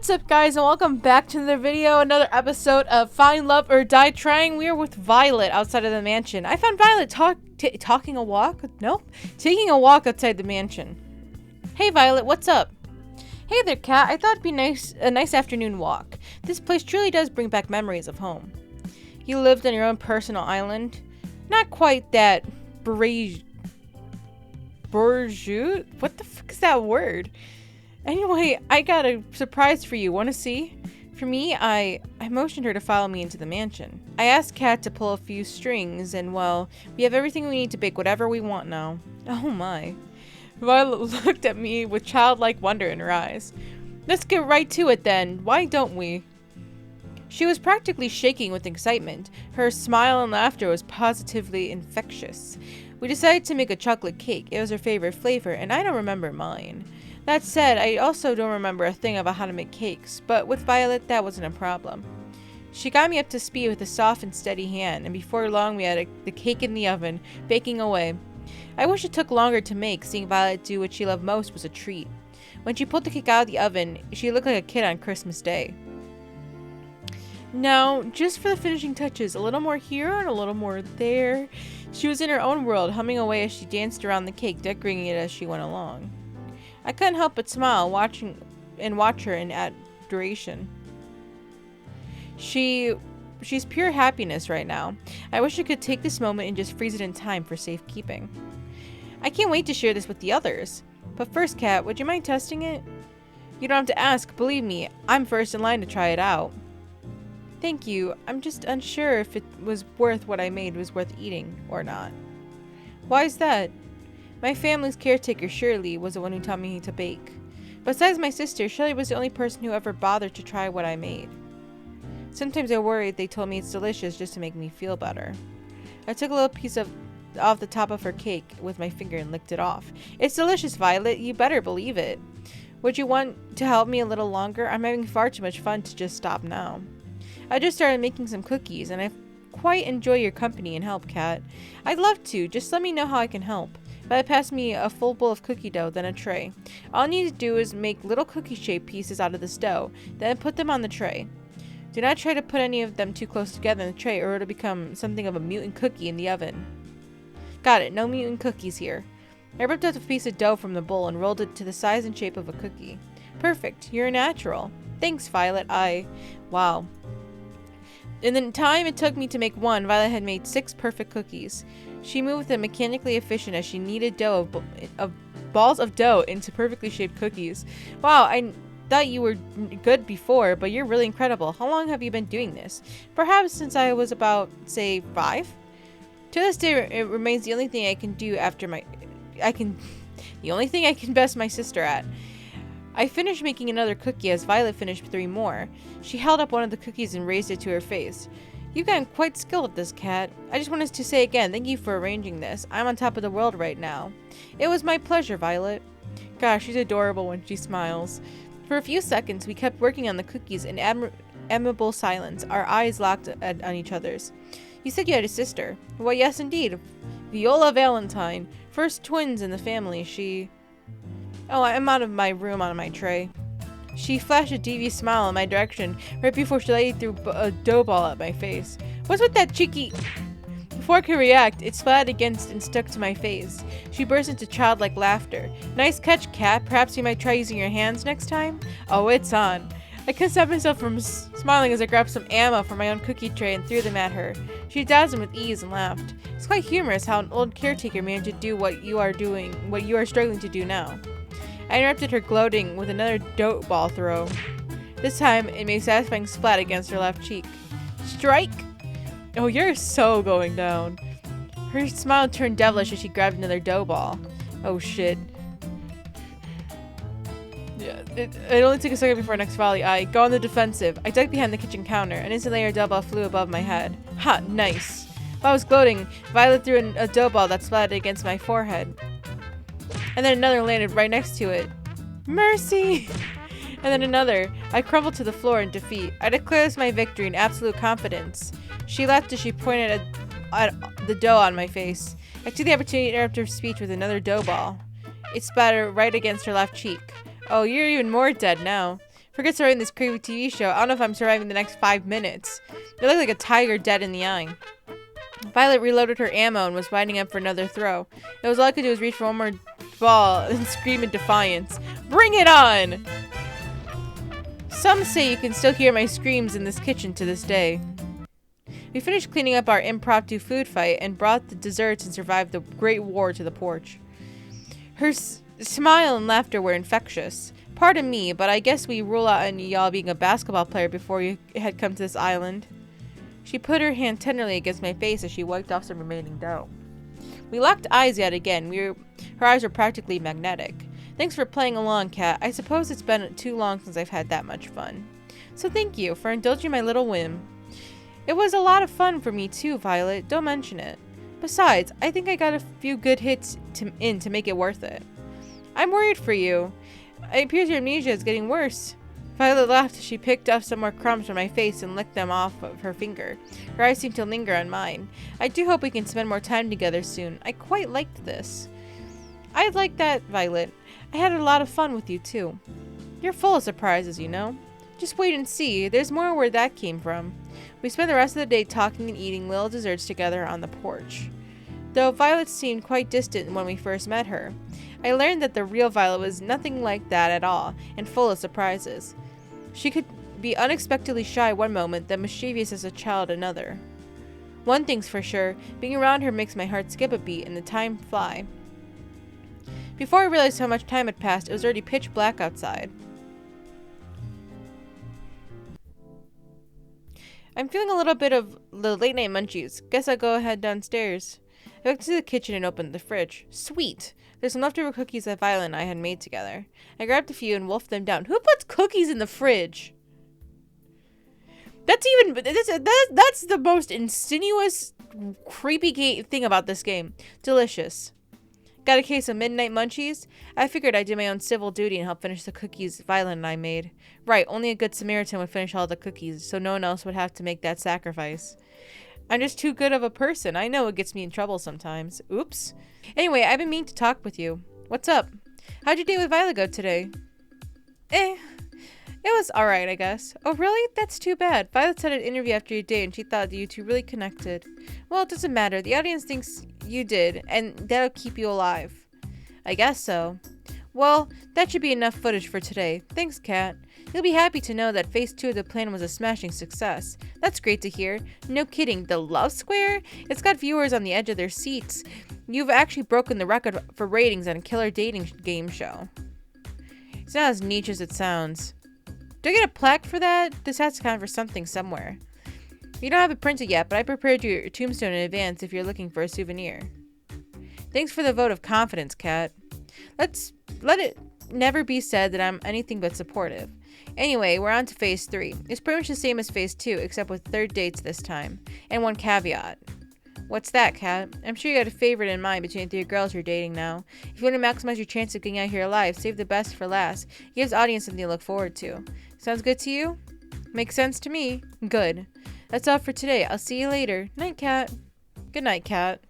What's up, guys, and welcome back to another video, another episode of Find Love or Die Trying. We are with Violet outside of the mansion. I found Violet taking a walk outside the mansion. Hey Violet, what's up? Hey there, Kat. I thought it'd be a nice afternoon walk. This place truly does bring back memories of home. You lived on your own personal island. Not quite that bourgeois. What the fuck is that word? Anyway, I got a surprise for you. Want to see? For me, I motioned her to follow me into the mansion. I asked Kat to pull a few strings, and well, we have everything we need to bake whatever we want now. Oh my. Violet looked at me with childlike wonder in her eyes. Let's get right to it then. Why don't we? She was practically shaking with excitement. Her smile and laughter was positively infectious. We decided to make a chocolate cake. It was her favorite flavor, and I don't remember mine. That said, I also don't remember a thing about how to make cakes, but with Violet, that wasn't a problem. She got me up to speed with a soft and steady hand, and before long we had the cake in the oven, baking away. I wish it took longer to make. Seeing Violet do what she loved most was a treat. When she pulled the cake out of the oven, she looked like a kid on Christmas Day. Now, just for the finishing touches, a little more here and a little more there. She was in her own world, humming away as she danced around the cake, decorating it as she went along. I couldn't help but smile, watch her in adoration. She's pure happiness right now. I wish I could take this moment and just freeze it in time for safekeeping. I can't wait to share this with the others. But first, Kat, would you mind testing it? You don't have to ask, believe me, I'm first in line to try it out. Thank you. I'm just unsure if it was worth what I made was worth eating or not. Why is that? My family's caretaker, Shirley, was the one who taught me to bake. Besides my sister, Shirley was the only person who ever bothered to try what I made. Sometimes I worried they told me it's delicious just to make me feel better. I took a little piece off the top of her cake with my finger and licked it off. It's delicious, Violet. You better believe it. Would you want to help me a little longer? I'm having far too much fun to just stop now. I just started making some cookies, and I quite enjoy your company and help, Kat. I'd love to. Just let me know how I can help. Violet passed me a full bowl of cookie dough, then a tray. All I need to do is make little cookie-shaped pieces out of this dough, then put them on the tray. Do not try to put any of them too close together in the tray, or it'll become something of a mutant cookie in the oven. Got it, no mutant cookies here. I ripped out a piece of dough from the bowl and rolled it to the size and shape of a cookie. Perfect, you're a natural. Thanks, Violet. Wow. In the time it took me to make one, Violet had made 6 perfect cookies. She moved with a mechanically efficient as she kneaded balls of dough into perfectly shaped cookies. Wow, I thought you were good before, but you're really incredible. How long have you been doing this? Perhaps since I was about, say, 5? To this day, it remains the only thing I can do the only thing I can best my sister at. I finished making another cookie as Violet finished 3 more. She held up one of the cookies and raised it to her face. You've gotten quite skilled at this, Kat. I just wanted to say again, thank you for arranging this. I'm on top of the world right now. It was my pleasure, Violet. Gosh, she's adorable when she smiles. For a few seconds, we kept working on the cookies in admirable silence, our eyes locked on each other's. You said you had a sister. Well, yes, indeed. Viola Valentine. First twins in the family. Oh, I'm out of my room on my tray. She flashed a devious smile in my direction right before she laid through a dough ball at my face. What's with that cheeky... Before I could react, it splattered against and stuck to my face. She burst into childlike laughter. Nice catch, Kat. Perhaps you might try using your hands next time? Oh, it's on. I couldn't stop myself from smiling as I grabbed some ammo from my own cookie tray and threw them at her. She dodged them with ease and laughed. It's quite humorous how an old caretaker managed to do what you are struggling to do now. I interrupted her gloating with another dough ball throw. This time, it made a satisfying splat against her left cheek. Strike! Oh, you're so going down. Her smile turned devilish as she grabbed another dough ball. Oh shit. Yeah, it only took a second before next volley. I go on the defensive. I ducked behind the kitchen counter, and instantly her dough ball flew above my head. Ha, nice. While I was gloating, Violet threw a dough ball that splattered against my forehead. And then another landed right next to it. Mercy! And then another. I crumbled to the floor in defeat. I declared this my victory in absolute confidence. She laughed as she pointed at the dough on my face. I took the opportunity to interrupt her speech with another dough ball. It splattered right against her left cheek. Oh, you're even more dead now. Forget surviving this crazy TV show. I don't know if I'm surviving the next 5 minutes. You look like a tiger dead in the eye. Violet reloaded her ammo and was winding up for another throw. It was all I could do was reach for one more ball and scream in defiance. Bring it on! Some say you can still hear my screams in this kitchen to this day. We finished cleaning up our impromptu food fight and brought the desserts and survived the Great War to the porch. Her smile and laughter were infectious. Pardon me, but I guess we rule out any y'all being a basketball player before you had come to this island. She put her hand tenderly against my face as she wiped off some remaining dough. We locked eyes yet again. Her eyes were practically magnetic. Thanks for playing along, Kat. I suppose it's been too long since I've had that much fun. So thank you for indulging my little whim. It was a lot of fun for me too, Violet. Don't mention it. Besides, I think I got a few good hits to make it worth it. I'm worried for you. It appears your amnesia is getting worse. Violet laughed as she picked up some more crumbs from my face and licked them off of her finger. Her eyes seemed to linger on mine. I do hope we can spend more time together soon. I quite liked this. I like that, Violet. I had a lot of fun with you too. You're full of surprises, you know. Just wait and see. There's more where that came from. We spent the rest of the day talking and eating little desserts together on the porch. Though Violet seemed quite distant when we first met her, I learned that the real Violet was nothing like that at all, and full of surprises. She could be unexpectedly shy one moment, then mischievous as a child another. One thing's for sure, being around her makes my heart skip a beat and the time fly. Before I realized how much time had passed, it was already pitch black outside. I'm feeling a little bit of the late night munchies. Guess I'll go ahead downstairs. I went to the kitchen and opened the fridge. Sweet! There's some leftover cookies that Violet and I had made together. I grabbed a few and wolfed them down. Who puts cookies in the fridge? That's the most insinuous, creepy thing about this game. Delicious. Got a case of midnight munchies? I figured I'd do my own civil duty and help finish the cookies Violet and I made. Right, only a good Samaritan would finish all the cookies, so no one else would have to make that sacrifice. I'm just too good of a person. I know it gets me in trouble sometimes. Oops. Anyway, I've been meaning to talk with you. What's up? How'd your date with Violet go today? It was alright, I guess. Oh, really? That's too bad. Violet said an interview after your date and she thought that you two really connected. Well, it doesn't matter. The audience thinks you did, and that'll keep you alive. I guess so. Well, that should be enough footage for today. Thanks, Kat. You'll be happy to know that phase 2 of the plan was a smashing success. That's great to hear. No kidding. The Love Square? It's got viewers on the edge of their seats. You've actually broken the record for ratings on a killer dating game show. It's not as niche as it sounds. Do I get a plaque for that? This has to count for something somewhere. You don't have it printed yet, but I prepared your tombstone in advance if you're looking for a souvenir. Thanks for the vote of confidence, Kat. Let it never be said that I'm anything but supportive. Anyway, we're on to phase 3. It's pretty much the same as phase 2, except with third dates this time. And one caveat. What's that, Kat? I'm sure you got a favorite in mind between the 3 girls you're dating now. If you want to maximize your chance of getting out here alive, save the best for last. It gives audience something to look forward to. Sounds good to you? Makes sense to me. Good. That's all for today. I'll see you later. Night, Kat. Good night, Kat.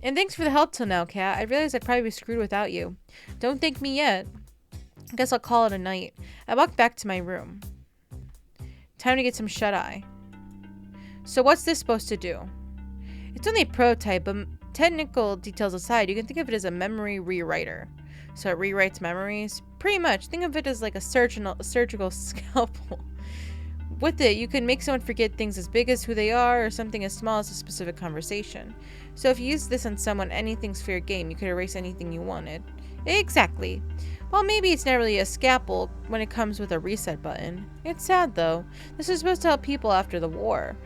And thanks for the help till now, Kat. I realize I'd probably be screwed without you. Don't thank me yet. I guess I'll call it a night. I walked back to my room. Time to get some shut-eye. So what's this supposed to do? It's only a prototype, but technical details aside, you can think of it as a memory rewriter. So it rewrites memories? Pretty much. Think of it as like a surgical scalpel. With it, you can make someone forget things as big as who they are or something as small as a specific conversation. So if you use this on someone, anything's fair game. You could erase anything you wanted. Exactly. Well, maybe it's not really a scalpel when it comes with a reset button. It's sad, though. This is supposed to help people after the war.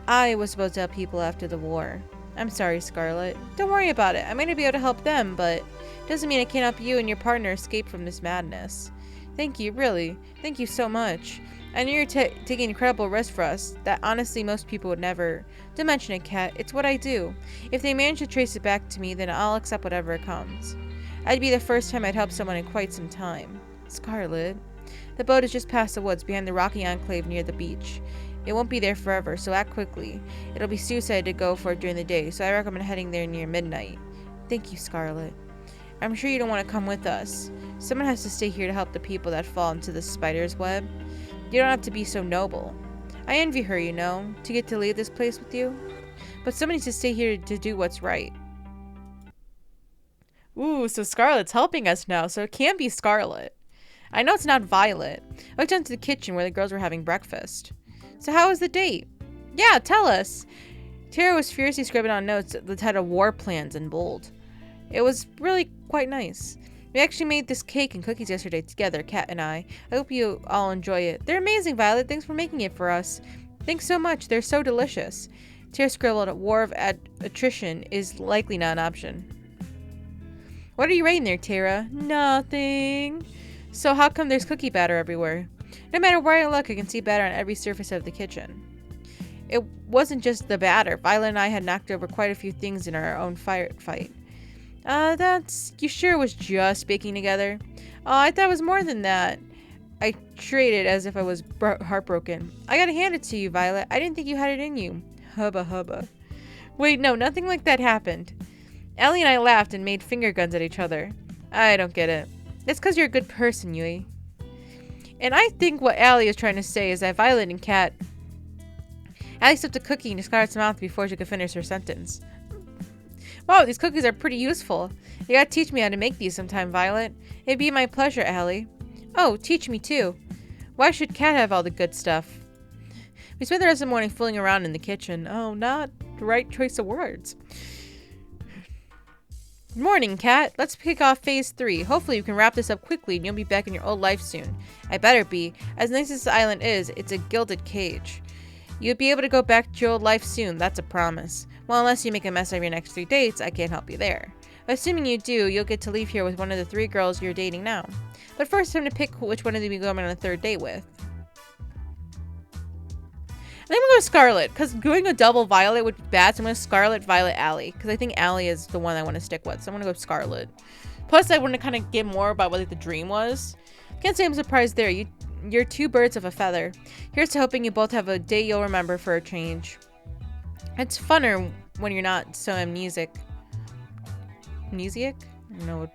I was supposed to help people after the war. I'm sorry, Scarlett. Don't worry about it. I might not be able to help them, but it doesn't mean I can't help you and your partner escape from this madness. Thank you, really. Thank you so much. I know you're taking incredible risks for us that honestly most people would never. Don't mention it, Kat. It's what I do. If they manage to trace it back to me, then I'll accept whatever comes. I'd be the first time I'd help someone in quite some time. Scarlett. The boat is just past the woods behind the rocky enclave near the beach. It won't be there forever, so act quickly. It'll be suicide to go for it during the day, so I recommend heading there near midnight. Thank you, Scarlett. I'm sure you don't want to come with us. Someone has to stay here to help the people that fall into the spider's web. You don't have to be so noble. I envy her, you know, to get to leave this place with you. But someone needs to stay here to do what's right. Ooh, so Scarlett's helping us now, so it can't be Scarlett. I know it's not Violet. I went down to the kitchen where the girls were having breakfast. So how was the date? Yeah, tell us. Terra was furiously scribbling on notes that had war plans in bold. It was really quite nice. We actually made this cake and cookies yesterday together, Kat and I. I hope you all enjoy it. They're amazing, Violet. Thanks for making it for us. Thanks so much. They're so delicious. Terra scribbled, war of attrition is likely not an option. What are you writing there, Terra? Nothing. So how come there's cookie batter everywhere? No matter where I look, I can see batter on every surface of the kitchen. It wasn't just the batter. Violet and I had knocked over quite a few things in our own fight. You sure was just baking together? I thought it was more than that. I traded as if I was heartbroken. I gotta hand it to you, Violet. I didn't think you had it in you. Hubba hubba. Wait, no, nothing like that happened. Allie and I laughed and made finger guns at each other. I don't get it. That's because you're a good person, Yui. And I think what Allie is trying to say is that Violet and Kat... Allie slipped a cookie into Scarlett's mouth before she could finish her sentence. Wow, these cookies are pretty useful. You gotta teach me how to make these sometime, Violet. It'd be my pleasure, Allie. Oh, teach me too. Why should Kat have all the good stuff? We spent the rest of the morning fooling around in the kitchen. Oh, not the right choice of words. Good morning, Kat. Let's kick off phase 3. Hopefully you can wrap this up quickly and you'll be back in your old life soon. I better be. As nice as this island is, it's a gilded cage. You'll be able to go back to your old life soon, that's a promise. Well, unless you make a mess of your next 3 dates, I can't help you there. Assuming you do, you'll get to leave here with one of the 3 girls you're dating now. But first, time to pick which one of them you're going on a 3rd date with. I think I'm going to go Scarlett, because going a double Violet would be bad, so I'm going to Scarlett, Violet, Allie, because I think Allie is the one I want to stick with, so I'm going to go Scarlett. Plus, I want to kind of get more about what the dream was. Can't say I'm surprised there. You're 2 birds of a feather. Here's to hoping you both have a day you'll remember for a change. It's funner when you're not so amnesiac. Amnesiac? I don't know.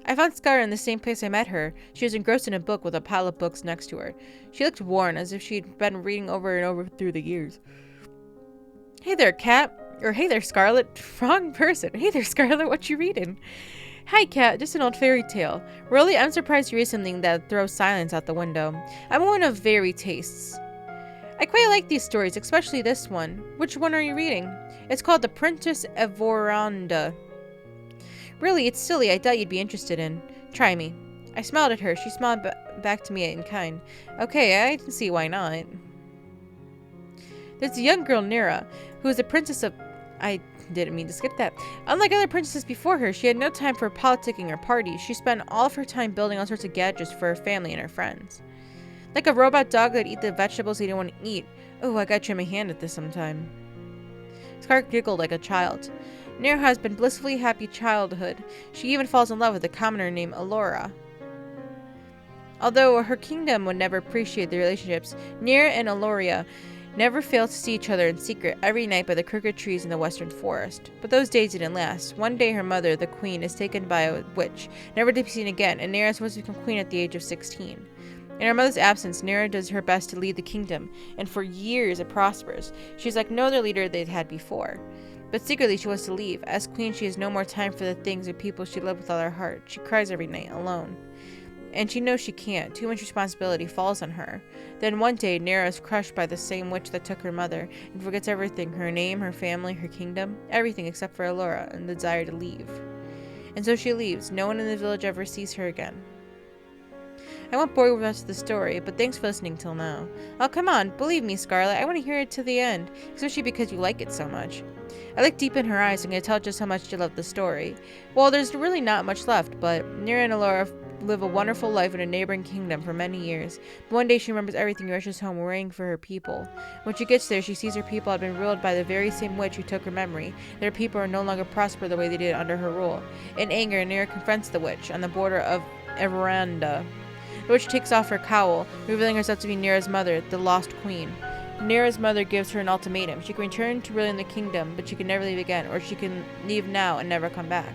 I found Scar in the same place I met her. She was engrossed in a book with a pile of books next to her. She looked worn, as if she'd been reading over and over through the years. Hey there, Kat. Or hey there, Scarlett. Wrong person. Hey there, Scarlett. What you reading? Hi, Kat. Just an old fairy tale. Really, I'm surprised you read something that throws silence out the window. I'm one of varied tastes. I quite like these stories, especially this one. Which one are you reading? It's called The Princess Evoranda. Really, it's silly. I doubt you'd be interested in. Try me. I smiled at her. She smiled back to me in kind. Okay, I can see why not. There's a young girl, Nira, who is the princess of... I didn't mean to skip that. Unlike other princesses before her, she had no time for politicking or parties. She spent all of her time building all sorts of gadgets for her family and her friends. Like a robot dog that'd eat the vegetables he didn't want to eat. Oh, I gotta try my hand at this sometime. Scar giggled like a child. Nira has been blissfully happy childhood. She even falls in love with a commoner named Alora. Although her kingdom would never appreciate the relationships, Nira and Aloria never failed to see each other in secret every night by the crooked trees in the western forest. But those days didn't last. One day her mother, the queen, is taken by a witch, never to be seen again, and Nira is supposed to become queen at the age of 16. In her mother's absence, Nira does her best to lead the kingdom, and for years it prospers. She's like no other leader they'd had before. But secretly she wants to leave. As queen, she has no more time for the things and people she loved with all her heart. She cries every night, alone. And she knows she can't. Too much responsibility falls on her. Then one day, Nira is crushed by the same witch that took her mother, and forgets everything, her name, her family, her kingdom, everything except for Alora, and the desire to leave. And so she leaves. No one in the village ever sees her again. I won't bore you with the rest of the story, but thanks for listening till now. Oh, come on, believe me, Scarlett, I want to hear it to the end, especially because you like it so much. I looked deep in her eyes and could tell just how much you loved the story. Well, there's really not much left, but Nira and Alora live a wonderful life in a neighboring kingdom for many years. But one day she remembers everything and rushes home, worrying for her people. When she gets there, she sees her people had been ruled by the very same witch who took her memory. Their people are no longer prosper the way they did under her rule. In anger, Nira confronts the witch on the border of Everanda. The witch takes off her cowl, revealing herself to be Nira's mother, the lost queen. Nira's mother gives her an ultimatum. She can return to ruling the kingdom, but she can never leave again, or she can leave now and never come back.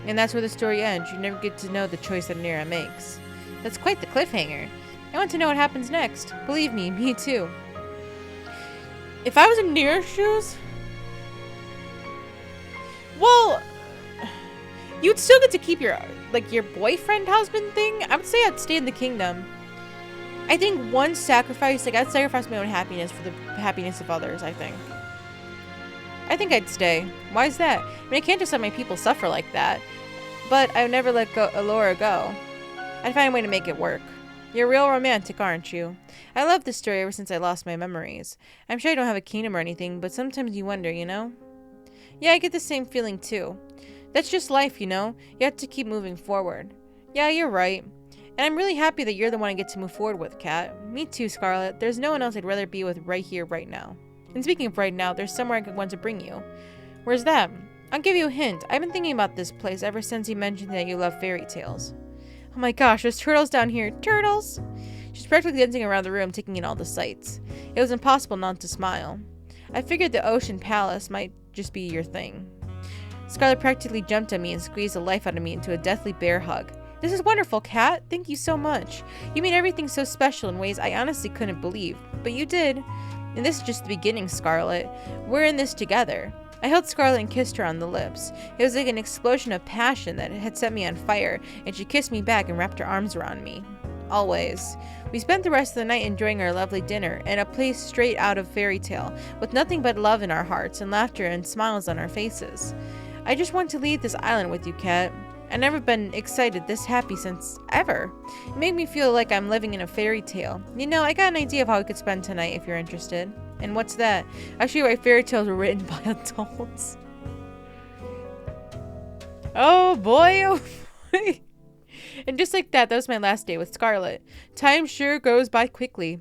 And that's where the story ends. You never get to know the choice that Nira makes. That's quite the cliffhanger. I want to know what happens next. Believe me, me too. If I was in Nira's shoes, well, you'd still get to keep your boyfriend husband thing. I would say I'd stay in the kingdom. I think one sacrifice, I'd sacrifice my own happiness for the happiness of others, I think I'd stay. Why is that? I mean, I can't just let my people suffer like that. But I would never let Laura go. I'd find a way to make it work. You're real romantic, aren't you? I love this story ever since I lost my memories. I'm sure I don't have a kingdom or anything, but sometimes you wonder, you know? Yeah, I get the same feeling too. That's just life, you know? You have to keep moving forward. Yeah, you're right. And I'm really happy that you're the one I get to move forward with, Kat. Me too, Scarlett. There's no one else I'd rather be with right here, right now. And speaking of right now, there's somewhere I want to bring you. Where's that? I'll give you a hint. I've been thinking about this place ever since you mentioned that you love fairy tales. Oh my gosh, there's turtles down here. Turtles! She's practically dancing around the room, taking in all the sights. It was impossible not to smile. I figured the ocean palace might just be your thing. Scarlett practically jumped at me and squeezed the life out of me into a deathly bear hug. This is wonderful, Kat. Thank you so much. You made everything so special in ways I honestly couldn't believe. But you did. And this is just the beginning, Scarlett. We're in this together. I held Scarlett and kissed her on the lips. It was like an explosion of passion that had set me on fire, and she kissed me back and wrapped her arms around me. Always. We spent the rest of the night enjoying our lovely dinner in a place straight out of fairy tale, with nothing but love in our hearts and laughter and smiles on our faces. I just want to leave this island with you, Kat. I've never been excited this happy since ever. It made me feel like I'm living in a fairy tale. You know, I got an idea of how we could spend tonight if you're interested. And what's that? Actually, why fairy tales were written by adults. Oh boy, oh boy. And just like that was my last day with Scarlett. Time sure goes by quickly.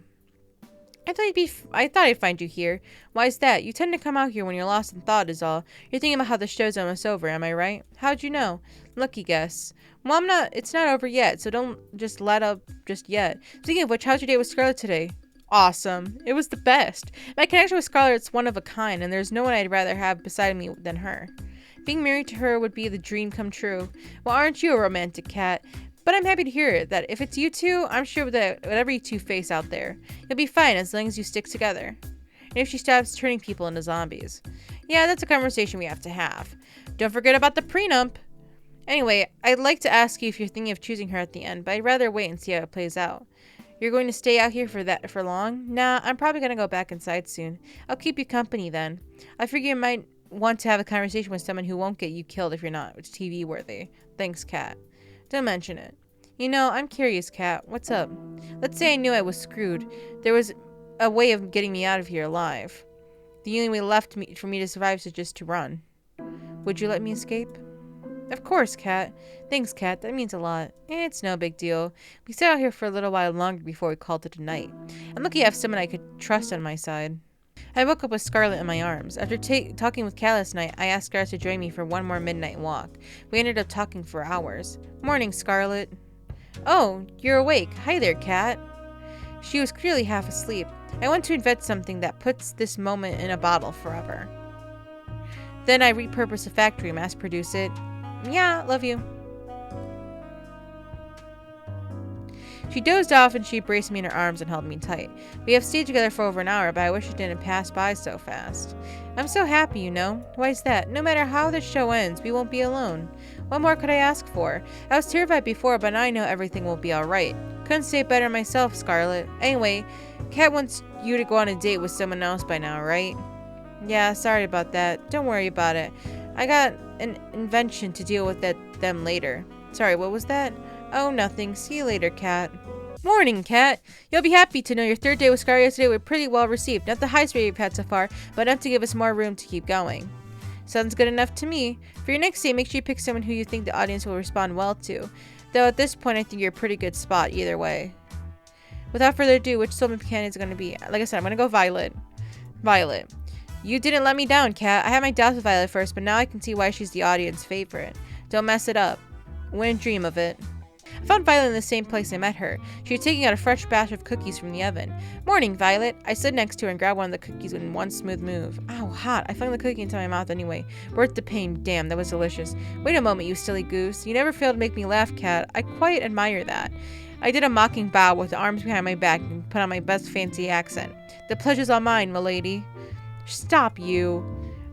I thought I'd find you here. Why is that? You tend to come out here when you're lost in thought is all. You're thinking about how the show's almost over, am I right? How'd you know? Lucky guess. Well, it's not over yet, so don't just let up just yet. Speaking of which, how's your date with Scarlett today? Awesome. It was the best. My connection with Scarlett's one of a kind, and there's no one I'd rather have beside me than her. Being married to her would be the dream come true. Well, aren't you a romantic cat? But I'm happy to hear that if it's you two, I'm sure that whatever you two face out there, you'll be fine as long as you stick together. And if she stops turning people into zombies. Yeah, that's a conversation we have to have. Don't forget about the prenup. Anyway, I'd like to ask you if you're thinking of choosing her at the end, but I'd rather wait and see how it plays out. You're going to stay out here for long? Nah, I'm probably going to go back inside soon. I'll keep you company then. I figure you might want to have a conversation with someone who won't get you killed if you're not TV worthy. Thanks, Kat. Don't mention it. You know, I'm curious, Kat. What's up? Let's say I knew I was screwed. There was a way of getting me out of here alive. The only way left for me to survive is just to run. Would you let me escape? Of course, Kat. Thanks, Kat. That means a lot. It's no big deal. We stayed out here for a little while longer before we called it a night. I'm lucky I have someone I could trust on my side. I woke up with Scarlett in my arms. After talking with Kat last night, I asked Scarlett to join me for one more midnight walk. We ended up talking for hours. Morning, Scarlett. Oh, you're awake. Hi there, Kat. She was clearly half asleep. I want to invent something that puts this moment in a bottle forever. Then I repurpose a factory, mass produce it. Yeah, love you. She dozed off and she embraced me in her arms and held me tight. We have stayed together for over an hour, but I wish it didn't pass by so fast. I'm so happy, you know. Why is that? No matter how this show ends, we won't be alone. What more could I ask for? I was terrified before, but now I know everything will be alright. Couldn't say it better myself, Scarlett. Anyway, Kat wants you to go on a date with someone else by now, right? Yeah, sorry about that. Don't worry about it. I got an invention to deal with them later. Sorry, what was that? Oh, nothing. See you later, Kat. Morning, Kat. You'll be happy to know your third day with Scar yesterday was pretty well received. Not the highest rate we've had so far, but enough to give us more room to keep going. Sounds good enough to me. For your next date, make sure you pick someone who you think the audience will respond well to. Though at this point, I think you're a pretty good spot either way. Without further ado, which soulmate candidate is going to be? Like I said, I'm going to go Violet. Violet. You didn't let me down, Kat. I had my doubts with Violet first, but now I can see why she's the audience favorite. Don't mess it up. Wouldn't dream of it. found Violet in the same place I met her. She was taking out a fresh batch of cookies from the oven. Morning, Violet. I stood next to her and grabbed one of the cookies in one smooth move. Ow, hot. I flung the cookie into my mouth anyway. Worth the pain. Damn, that was delicious. Wait a moment, you silly goose. You never fail to make me laugh, Cat. I quite admire that. I did a mocking bow with the arms behind my back and put on my best fancy accent. The pleasure's all mine, milady. Stop, you.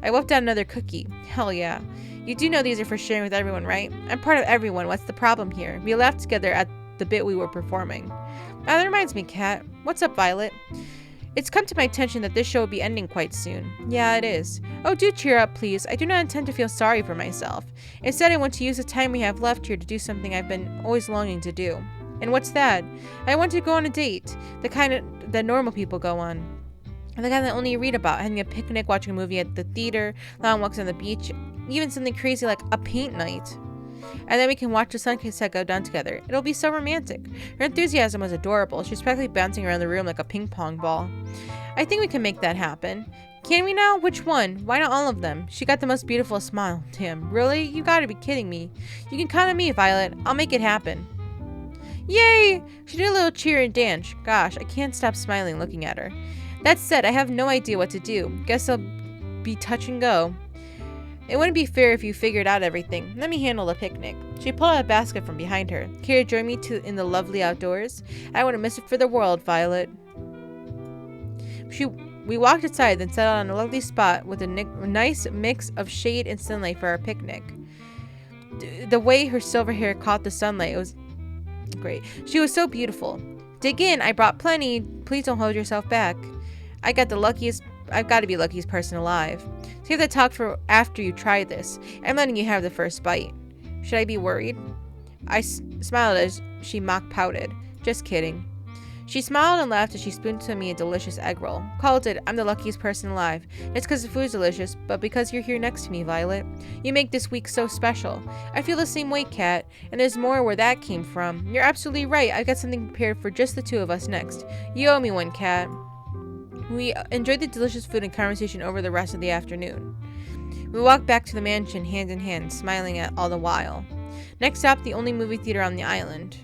I wolfed out another cookie. Hell yeah. You do know these are for sharing with everyone, right? I'm part of everyone. What's the problem here? We laughed together at the bit we were performing. That reminds me, Kat. What's up, Violet? It's come to my attention that this show will be ending quite soon. Yeah, it is. Oh, do cheer up, please. I do not intend to feel sorry for myself. Instead, I want to use the time we have left here to do something I've been always longing to do. And what's that? I want to go on a date. The kind that normal people go on. The kind that only you read about, having a picnic, watching a movie at the theater, long walks on the beach, even something crazy like a paint night. And then we can watch the sunset go down together. It'll be so romantic. Her enthusiasm was adorable. She was practically bouncing around the room like a ping pong ball. I think we can make that happen. Can we now? Which one? Why not all of them? She got the most beautiful smile. Damn, really? You gotta be kidding me. You can count on me, Violet. I'll make it happen. Yay! She did a little cheer and dance. Gosh, I can't stop smiling looking at her. That said, I have no idea what to do. Guess I'll be touch and go. It wouldn't be fair if you figured out everything. Let me handle the picnic. She pulled out a basket from behind her. Care to join me in the lovely outdoors? I wouldn't miss it for the world, Violet. We walked outside, then settled on a lovely spot with a nice mix of shade and sunlight for our picnic. The way her silver hair caught the sunlight, it was great. She was so beautiful. Dig in, I brought plenty. Please don't hold yourself back. I've got to be luckiest person alive. Save that talk for after you try this. I'm letting you have the first bite. Should I be worried? I smiled as she mock pouted. Just kidding. She smiled and laughed as she spooned to me a delicious egg roll. Called it, I'm the luckiest person alive. It's because the food's delicious, but because you're here next to me, Violet. You make this week so special. I feel the same way, Kat, and there's more where that came from. You're absolutely right. I've got something prepared for just the two of us next. You owe me one, Kat. We enjoyed the delicious food and conversation over the rest of the afternoon. We walked back to the mansion hand in hand, smiling at all the while. Next stop, the only movie theater on the island.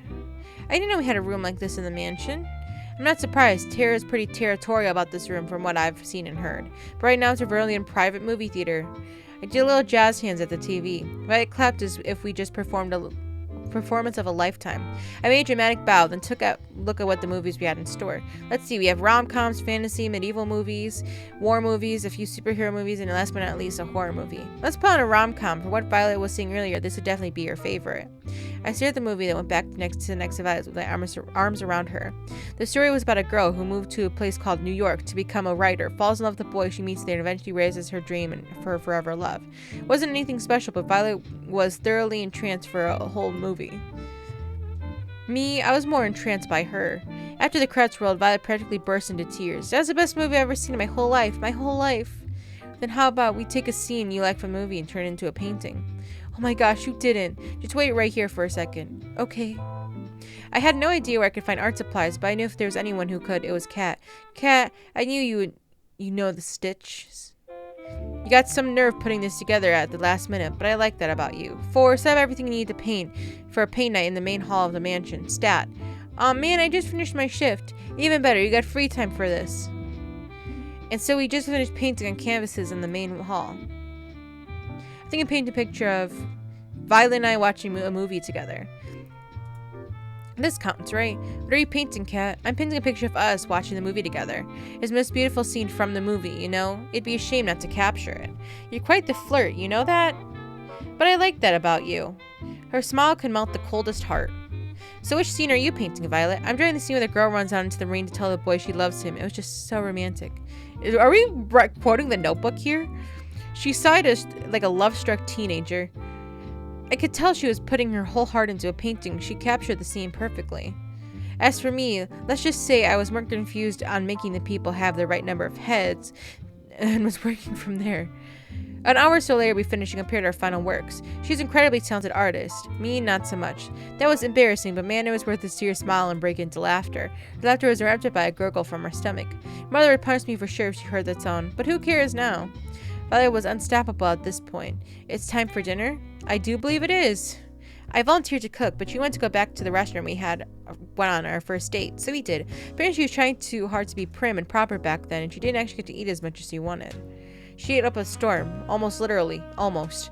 I didn't know we had a room like this in the mansion. I'm not surprised. Terra is pretty territorial about this room from what I've seen and heard. But right now it's a brilliant private movie theater. I did a little jazz hands at the TV. But I clapped as if we just performed a performance of a lifetime. I made a dramatic bow, then took a look at what the movies we had in store. Let's see, we have rom-coms, fantasy, medieval movies, war movies, a few superhero movies, and last but not least, a horror movie. Let's put on a rom-com. For what Violet was saying earlier, this would definitely be your favorite. I stared at the movie, then went back to the next of Violet with my arms around her. The story was about a girl who moved to a place called New York to become a writer, falls in love with a boy she meets there, and eventually raises her dream and for her forever love. It wasn't anything special, but Violet was thoroughly entranced for a whole movie. Me, I was more entranced by her. After the credits rolled, Violet practically burst into tears. That was the best movie I've ever seen in my whole life. My whole life. Then how about we take a scene you like from a movie and turn it into a painting? Oh my gosh, you didn't. Just wait right here for a second. Okay. I had no idea where I could find art supplies, but I knew if there was anyone who could, it was Kat. Kat, I knew you would, know the stitches. You got some nerve putting this together at the last minute, but I like that about you. 4. Set up everything you need to paint for a paint night in the main hall of the mansion. Stat. Aw man, I just finished my shift. Even better, you got free time for this. And so we just finished painting on canvases in the main hall. I think I painted a picture of Violet and I watching a movie together. This counts, right? What are you painting, Kat? I'm painting a picture of us watching the movie together. It's the most beautiful scene from the movie, you know? It'd be a shame not to capture it. You're quite the flirt, you know that? But I like that about you. Her smile could melt the coldest heart. So which scene are you painting, Violet? I'm drawing the scene where the girl runs out into the rain to tell the boy she loves him. It was just so romantic. Are we quoting The Notebook here? She sighed like a love-struck teenager. I could tell she was putting her whole heart into a painting. She captured the scene perfectly. As for me, let's just say I was more confused on making the people have the right number of heads and was working from there. An hour or so later, we finished and compared our final works. She's an incredibly talented artist. Me, not so much. That was embarrassing, but man, it was worth to see her smile and break into laughter. The laughter was interrupted by a gurgle from her stomach. Mother would punish me for sure if she heard that sound, but who cares now? Violet was unstoppable at this point. It's time for dinner? I do believe it is. I volunteered to cook, but she wanted to go back to the restaurant we went on our first date, so we did. Apparently she was trying too hard to be prim and proper back then, and she didn't actually get to eat as much as she wanted. She ate up a storm, almost literally, almost.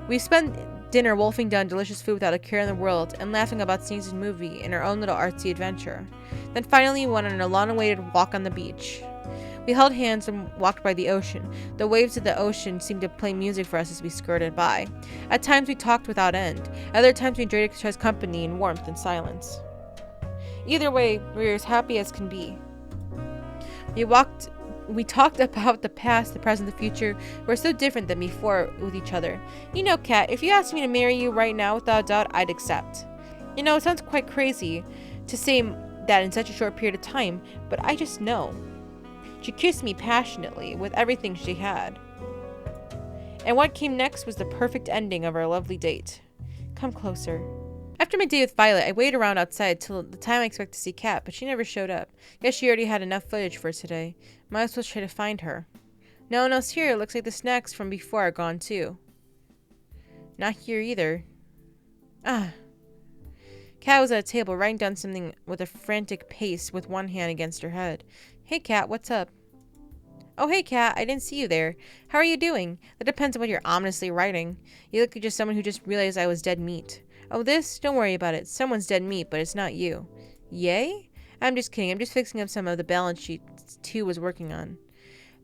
We spent dinner wolfing down delicious food without a care in the world, and laughing about scenes in the movie in our own little artsy adventure. Then finally we went on a long-awaited walk on the beach. We held hands and walked by the ocean. The waves of the ocean seemed to play music for us as we skirted by. At times we talked without end. At other times we enjoyed each other's company in warmth and silence. Either way, we were as happy as can be. We talked about the past, the present, the future. We're so different than before with each other. You know, Kat, if you asked me to marry you right now without a doubt, I'd accept. You know, it sounds quite crazy to say that in such a short period of time, but I just know. She kissed me passionately with everything she had. And what came next was the perfect ending of our lovely date. Come closer. After my date with Violet, I waited around outside till the time I expected to see Kat, but she never showed up. Guess she already had enough footage for today. Might as well try to find her. No one else here. Looks like the snacks from before are gone too. Not here either. Kat was at a table writing down something with a frantic pace with one hand against her head. Hey Kat, what's up? Oh hey Kat, I didn't see you there. How are you doing? That depends on what you're ominously writing. You look like just someone who just realized I was dead meat. Oh this? Don't worry about it. Someone's dead meat, but it's not you. Yay? I'm just kidding. I'm just fixing up some of the balance sheets 2 was working on.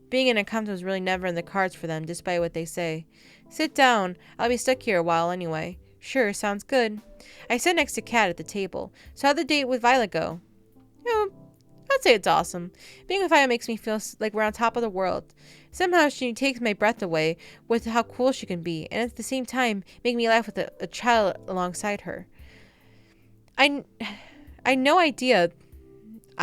Being an accountant was really never in the cards for them, despite what they say. Sit down. I'll be stuck here a while anyway. Sure, sounds good. I sat next to Kat at the table. So how'd the date with Violet go? I'd say it's awesome. Being with Violet makes me feel like we're on top of the world. Somehow she takes my breath away with how cool she can be, and at the same time make me laugh with a child alongside her. I'd no idea that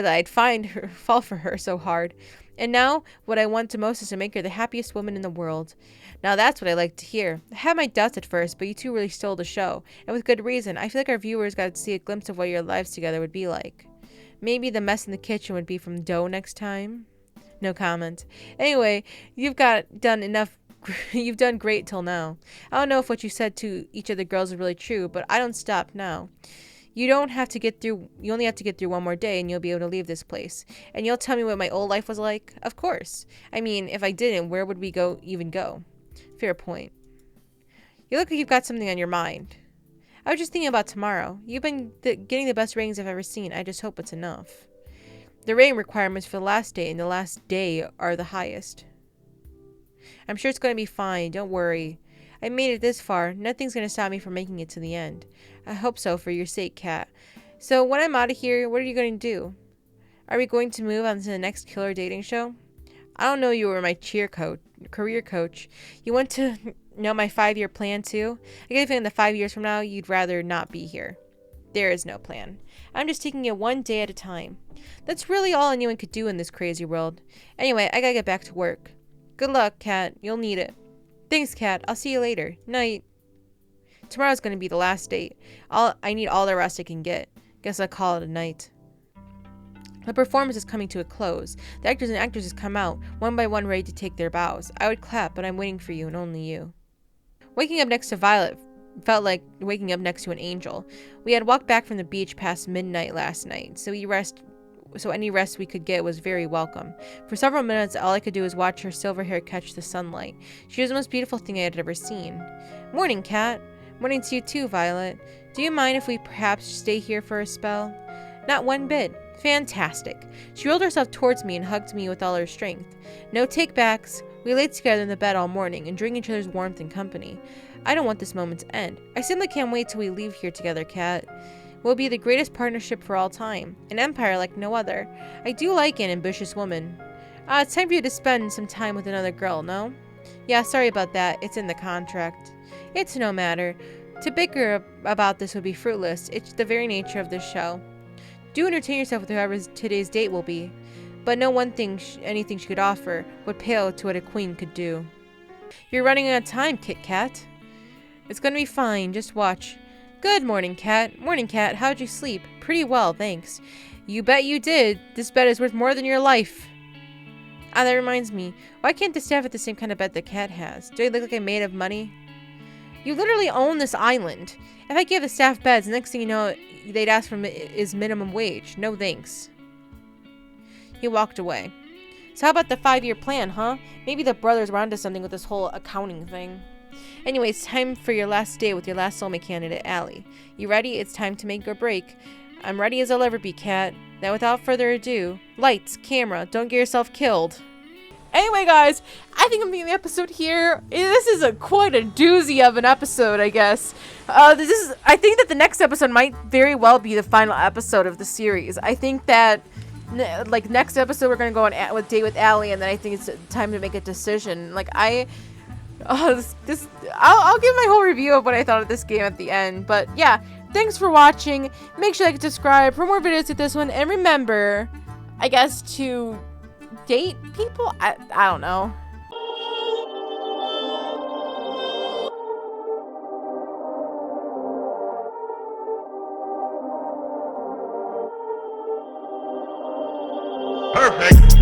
I'd fall for her so hard. And now, what I want to most is to make her the happiest woman in the world. Now that's what I like to hear. I had my doubts at first, but you two really stole the show. And with good reason. I feel like our viewers got to see a glimpse of what your lives together would be like. Maybe the mess in the kitchen would be from dough next time? No comment. Anyway, you've done great till now. I don't know if what you said to each of the girls is really true, but I don't stop now. You only have to get through one more day and you'll be able to leave this place. And you'll tell me what my old life was like? Of course. I mean, if I didn't, where would we even go? Fair point. You look like you've got something on your mind. I was just thinking about tomorrow. You've been getting the best ratings I've ever seen. I just hope it's enough. The rating requirements for the last day and the last day are the highest. I'm sure it's going to be fine. Don't worry. I made it this far. Nothing's going to stop me from making it to the end. I hope so for your sake, Kat. So when I'm out of here, what are you going to do? Are we going to move on to the next killer dating show? I don't know you were my career coach. You want to know my 5-year plan too? I get a feeling that 5 years from now, you'd rather not be here. There is no plan. I'm just taking it one day at a time. That's really all anyone could do in this crazy world. Anyway, I gotta get back to work. Good luck, Kat. You'll need it. Thanks, Kat. I'll see you later. Night. Tomorrow's gonna be the last date. I need all the rest I can get. Guess I'll call it a night. The performance is coming to a close. The actors and actresses come out, one by one ready to take their bows. I would clap, but I'm waiting for you and only you. Waking up next to Violet felt like waking up next to an angel. We had walked back from the beach past midnight last night, so any rest we could get was very welcome. For several minutes, all I could do was watch her silver hair catch the sunlight. She was the most beautiful thing I had ever seen. Morning, Kat. Morning to you too, Violet. Do you mind if we perhaps stay here for a spell? Not one bit. Fantastic. She rolled herself towards me and hugged me with all her strength. No take-backs. We lay together in the bed all morning, enjoying each other's warmth and company. I don't want this moment to end. I simply can't wait till we leave here together, Kat. We'll be the greatest partnership for all time. An empire like no other. I do like an ambitious woman. It's time for you to spend some time with another girl, no? Yeah, sorry about that. It's in the contract. It's no matter. To bicker about this would be fruitless. It's the very nature of this show. Do entertain yourself with whoever today's date will be. But no one thing, anything she could offer would pale to what a queen could do. You're running out of time, Kit Kat. It's gonna be fine. Just watch. Good morning, Kat. Morning, Kat. How'd you sleep? Pretty well, thanks. You bet you did. This bed is worth more than your life. Ah, that reminds me. Why can't the staff have the same kind of bed the cat has? Do I look like I'm made of money? You literally own this island. If I gave the staff beds, the next thing you know, they'd ask for is minimum wage. No thanks. He walked away. So how about the 5-year plan, huh? Maybe the brothers were onto something with this whole accounting thing. Anyway, it's time for your last day with your last soulmate candidate, Allie. You ready? It's time to make or break. I'm ready as I'll ever be, Kat. Now, without further ado, lights, camera, don't get yourself killed. Anyway, guys, I think I'm ending the episode here. This is quite a doozy of an episode, I guess. I think that the next episode might very well be the final episode of the series. I think that, like, next episode we're gonna go on a date with Allie, and then I think it's time to make a decision. Like, I'll give my whole review of what I thought of this game at the end. But yeah, thanks for watching. Make sure to like and subscribe for more videos like this one, and remember, I guess, to date people? I don't know. Perfect.